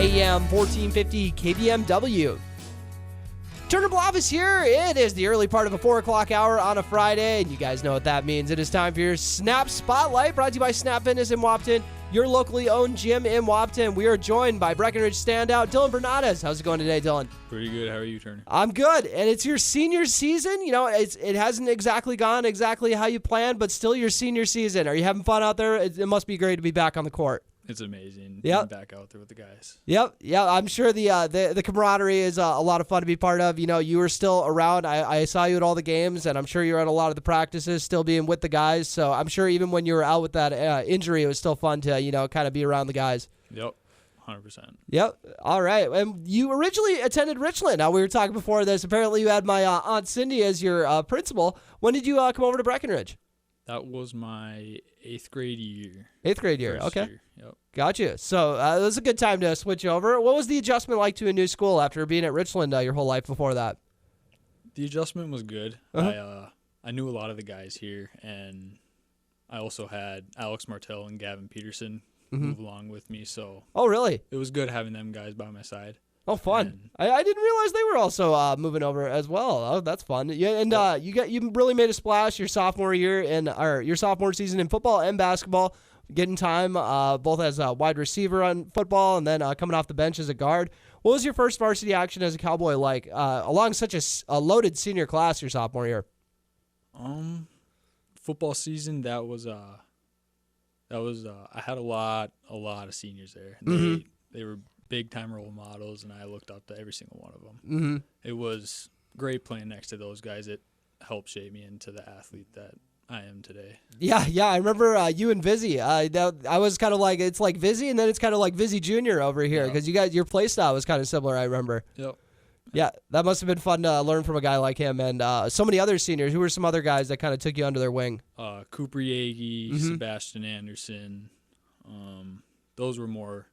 AM 1450 KBMW. Turner Blavis here. It is the early part of a 4 o'clock hour on a Friday, and you guys know what that means. It is time for your Snap Spotlight, brought to you by Snap Fitness in Wapton, your locally owned gym in Wapton. We are joined by Breckenridge standout Dylan Bernotas. How's it going today, Dylan? Pretty good. How are you, Turner? I'm good, and it's your senior season. You know, it hasn't exactly gone exactly how you planned, but still your senior season. Are you having fun out there? It must be great to be back on the court. It's amazing. Yep. Being back out there with the guys. Yep. I'm sure the camaraderie is a lot of fun to be part of. You know, you were still around. I saw you at all the games, and I'm sure you're at a lot of the practices, still being with the guys. So I'm sure even when you were out with that injury, it was still fun to, kind of be around the guys. Yep. 100%. Yep. All right. And you originally attended Richland. Now, we were talking before this. Apparently, you had my Aunt Cindy as your principal. When did you come over to Breckenridge? That was my 8th grade year. 8th grade year. First Okay. year. Yep. Gotcha. So it was a good time to switch over. What was the adjustment like to a new school after being at Richland your whole life before that? The adjustment was good. Uh-huh. I knew a lot of the guys here, and I also had Alex Martell and Gavin Peterson move along with me. So Oh, really? it was good having them guys by my side. Oh, fun! I didn't realize they were also moving over as well. Oh, that's fun. Yeah, and you really made a splash your sophomore year or your sophomore season in football and basketball, getting time both as a wide receiver on football and then coming off the bench as a guard. What was your first varsity action as a Cowboy like along such a loaded senior class your sophomore year? Football season I had a lot of seniors there. They were big time role models, and I looked up to every single one of them. Mm-hmm. It was great playing next to those guys. It helped shape me into the athlete that I am today. Yeah. I remember you and Vizzy. I was kind of like, it's like Vizzy, and then it's kind of like Vizzy Jr. over here because you guys, your play style was kind of similar, I remember. Yep. Yeah, that must have been fun to learn from a guy like him and so many other seniors. Who were some other guys that kind of took you under their wing? Cooper Yagi, Sebastian Anderson. Those were more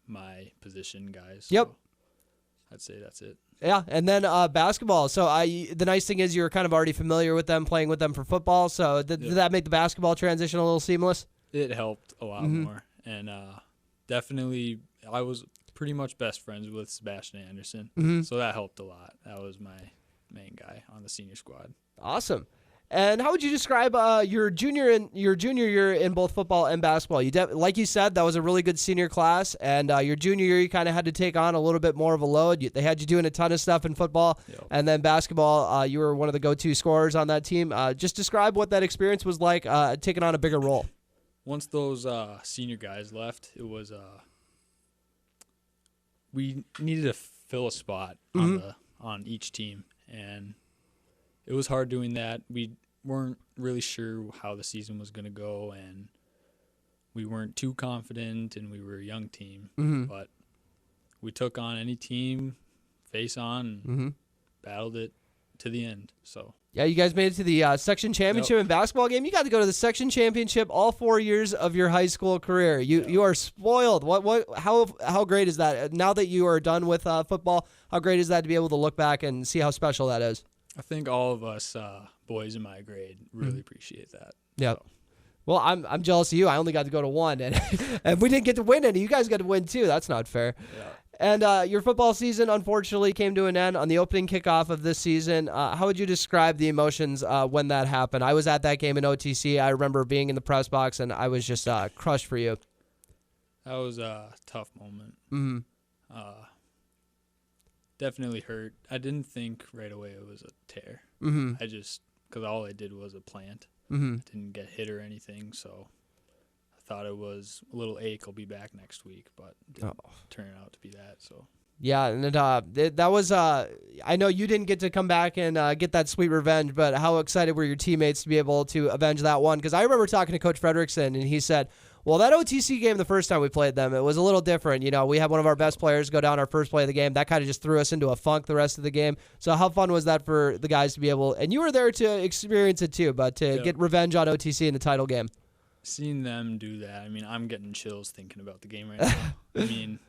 my position guys. Yep. So I'd say that's it. Yeah, and then basketball. So the nice thing is you were kind of already familiar with them, playing with them for football. So did that make the basketball transition a little seamless? It helped a lot more. And definitely I was pretty much best friends with Sebastian Anderson. So that helped a lot. That was my main guy on the senior squad. Awesome. And how would you describe your junior year in both football and basketball? Like you said, that was a really good senior class, and your junior year you kind of had to take on a little bit more of a load. They had you doing a ton of stuff in football, and then basketball, you were one of the go-to scorers on that team. Just describe what that experience was like, taking on a bigger role. Once those senior guys left, it was we needed to fill a spot on each team, and it was hard doing that. We weren't really sure how the season was going to go, and we weren't too confident, and we were a young team. But we took on any team face on and battled it to the end. So yeah, you guys made it to the section championship in basketball game. You got to go to the section championship all 4 years of your high school career. You are spoiled. How great is that? Now that you are done with football, how great is that to be able to look back and see how special that is? I think all of us boys in my grade really appreciate that. Yeah. So. Well, I'm jealous of you. I only got to go to one, and we didn't get to win any. You guys got to win too. That's not fair. Yeah. And your football season, unfortunately, came to an end on the opening kickoff of this season. How would you describe the emotions when that happened? I was at that game in OTC. I remember being in the press box, and I was just crushed for you. That was a tough moment. Definitely hurt. I didn't think right away it was a tear. I just, because all I did was a plant. Didn't get hit or anything, so I thought it was a little ache. I'll be back next week, but it didn't turn out to be that. So yeah, and that was I know you didn't get to come back and get that sweet revenge, but how excited were your teammates to be able to avenge that one? Because I remember talking to Coach Frederickson, and he said, well, that OTC game the first time we played them, it was a little different. You know, we had one of our best players go down our first play of the game. That kind of just threw us into a funk the rest of the game. So how fun was that for the guys to be able, and you were there to experience it too, but to get revenge on OTC in the title game? Seeing them do that, I mean, I'm getting chills thinking about the game right now. I mean,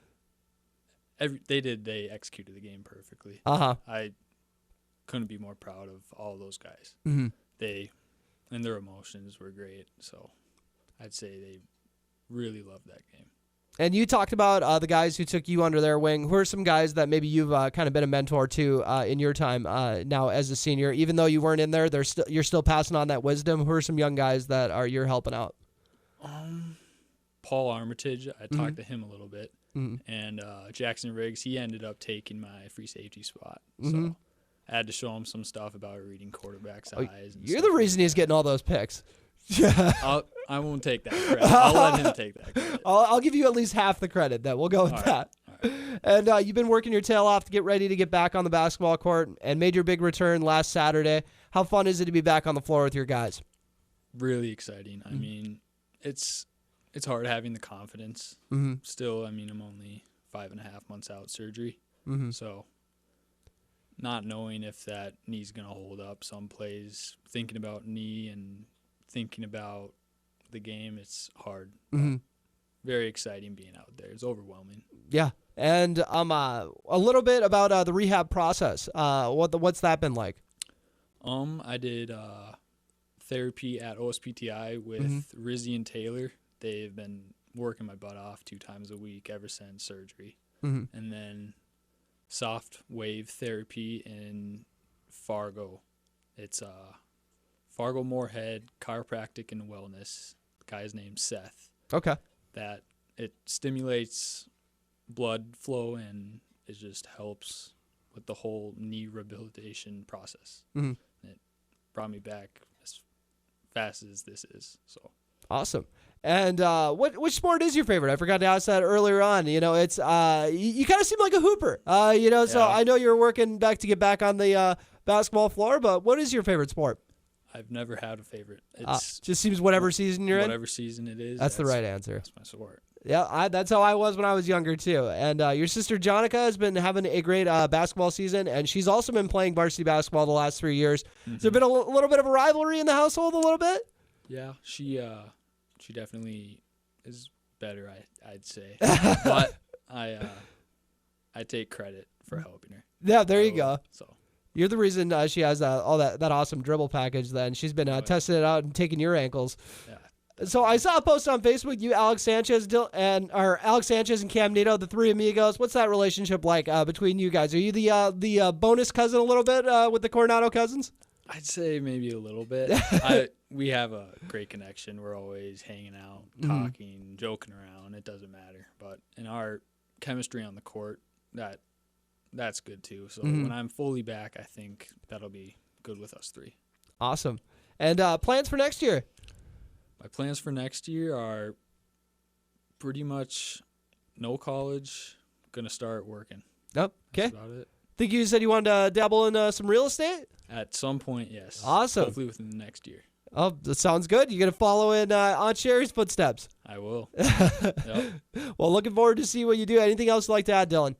they executed the game perfectly. I couldn't be more proud of all those guys. They, and their emotions were great. So I'd say they really loved that game. And you talked about the guys who took you under their wing. Who are some guys that maybe you've kind of been a mentor to in your time now as a senior? Even though you weren't in there, you're still passing on that wisdom. Who are some young guys that you're helping out? Paul Armitage, I talked to him a little bit. And Jackson Riggs, he ended up taking my free safety spot. So I had to show him some stuff about reading quarterback's eyes. And You're the reason he's getting all those picks. I won't take that credit. I'll let him take that credit. I'll give you at least half the credit then. We'll go with that. All right. And you've been working your tail off to get ready to get back on the basketball court and made your big return last Saturday. How fun is it to be back on the floor with your guys? Really exciting. I mean, it's hard having the confidence. Still, I mean, I'm only 5.5 months out surgery. So not knowing if that knee's going to hold up some plays, thinking about knee and thinking about the game, it's hard. Very exciting being out there. It's overwhelming. Yeah. And a little bit about the rehab process. What's that been like? I did therapy at OSPTI with Rizzy and Taylor. They've been working my butt off 2 times a week ever since surgery. And then soft wave therapy in Fargo. It's Fargo Moorhead Chiropractic and Wellness. The guy's named Seth. Okay. That it stimulates blood flow and it just helps with the whole knee rehabilitation process. It brought me back as fast as this is. So awesome. And which sport is your favorite? I forgot to ask that earlier on. You know, it's you kind of seem like a hooper. So I know you're working back to get back on the basketball floor, but what is your favorite sport? I've never had a favorite. It's just seems whatever season you're in. Whatever season it is. That's the right answer. That's my sport. Yeah, that's how I was when I was younger too. And your sister Jonica has been having a great basketball season, and she's also been playing varsity basketball the last 3 years. Has there been a little bit of a rivalry in the household? A little bit. Yeah, she definitely is better. I'd say, but I take credit for helping her. Yeah, there you go. So. You're the reason she has all that awesome dribble package. Then she's been testing it out and taking your ankles. Yeah. So I saw a post on Facebook. You, Alex Sanchez, and Cam Nito, the 3 amigos. What's that relationship like between you guys? Are you the bonus cousin a little bit with the Coronado cousins? I'd say maybe a little bit. We have a great connection. We're always hanging out, talking, joking around. It doesn't matter. But in our chemistry on the court, that's good too. So when I'm fully back, I think that'll be good with us 3. Awesome. And plans for next year? My plans for next year are pretty much no college. Gonna start working. Yep. Okay. That's about it. Think you said you wanted to dabble in some real estate? At some point, yes. Awesome. Hopefully within the next year. Oh, that sounds good. You gonna follow in Aunt Sherry's footsteps? I will. Yep. Well, looking forward to see what you do. Anything else you'd like to add, Dylan?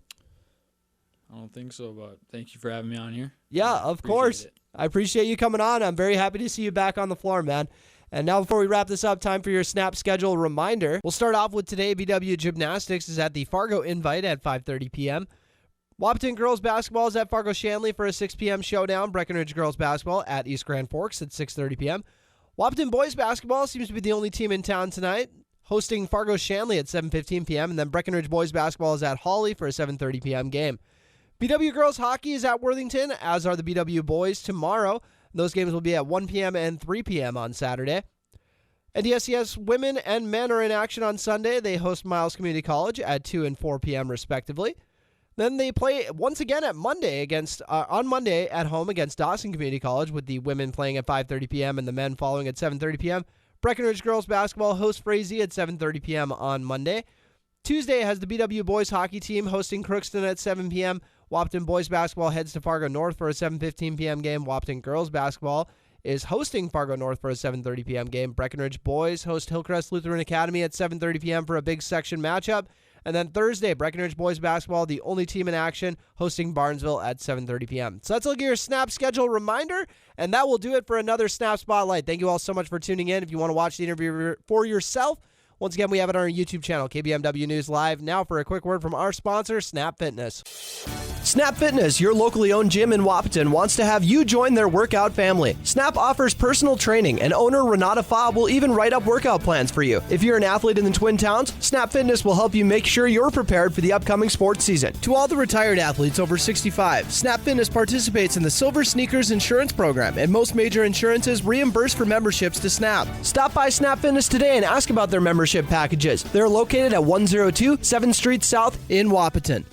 I don't think so, but thank you for having me on here. Yeah, of course. I appreciate you coming on. I'm very happy to see you back on the floor, man. And now before we wrap this up, time for your snap schedule reminder. We'll start off with today. BW Gymnastics is at the Fargo Invite at 5:30 p.m. Wahpeton girls basketball is at Fargo Shanley for a 6 p.m. showdown. Breckenridge girls basketball at East Grand Forks at 6:30 p.m. Wahpeton boys basketball seems to be the only team in town tonight, hosting Fargo Shanley at 7:15 p.m. And then Breckenridge boys basketball is at Hawley for a 7:30 p.m. game. BW girls hockey is at Worthington, as are the BW boys tomorrow. Those games will be at 1 p.m. and 3 p.m. on Saturday. NDSCS women and men are in action on Sunday. They host Miles Community College at 2 and 4 p.m. respectively. Then they play once again on Monday at home against Dawson Community College, with the women playing at 5:30 p.m. and the men following at 7:30 p.m. Breckenridge girls basketball hosts Frazee at 7:30 p.m. on Monday. Tuesday has the BW boys hockey team hosting Crookston at 7 p.m. Wahpeton boys basketball heads to Fargo North for a 7:15 p.m. game. Wahpeton girls basketball is hosting Fargo North for a 7:30 p.m. game. Breckenridge boys host Hillcrest Lutheran Academy at 7:30 p.m. for a big section matchup. And then Thursday, Breckenridge boys basketball, the only team in action, hosting Barnesville at 7:30 p.m. So that's a look at your snap schedule reminder, and that will do it for another Snap Spotlight. Thank you all so much for tuning in. If you want to watch the interview for yourself, Once again, we have it on our YouTube channel, KBMW News Live. Now for a quick word from our sponsor, Snap Fitness. Snap Fitness, your locally owned gym in Wapaton, wants to have you join their workout family. Snap offers personal training, and owner Renata Faub will even write up workout plans for you. If you're an athlete in the Twin Towns, Snap Fitness will help you make sure you're prepared for the upcoming sports season. To all the retired athletes over 65, Snap Fitness participates in the Silver Sneakers Insurance Program, and most major insurances reimburse for memberships to Snap. Stop by Snap Fitness today and ask about their membership packages. They're located at 102 7th Street South in Wapaton.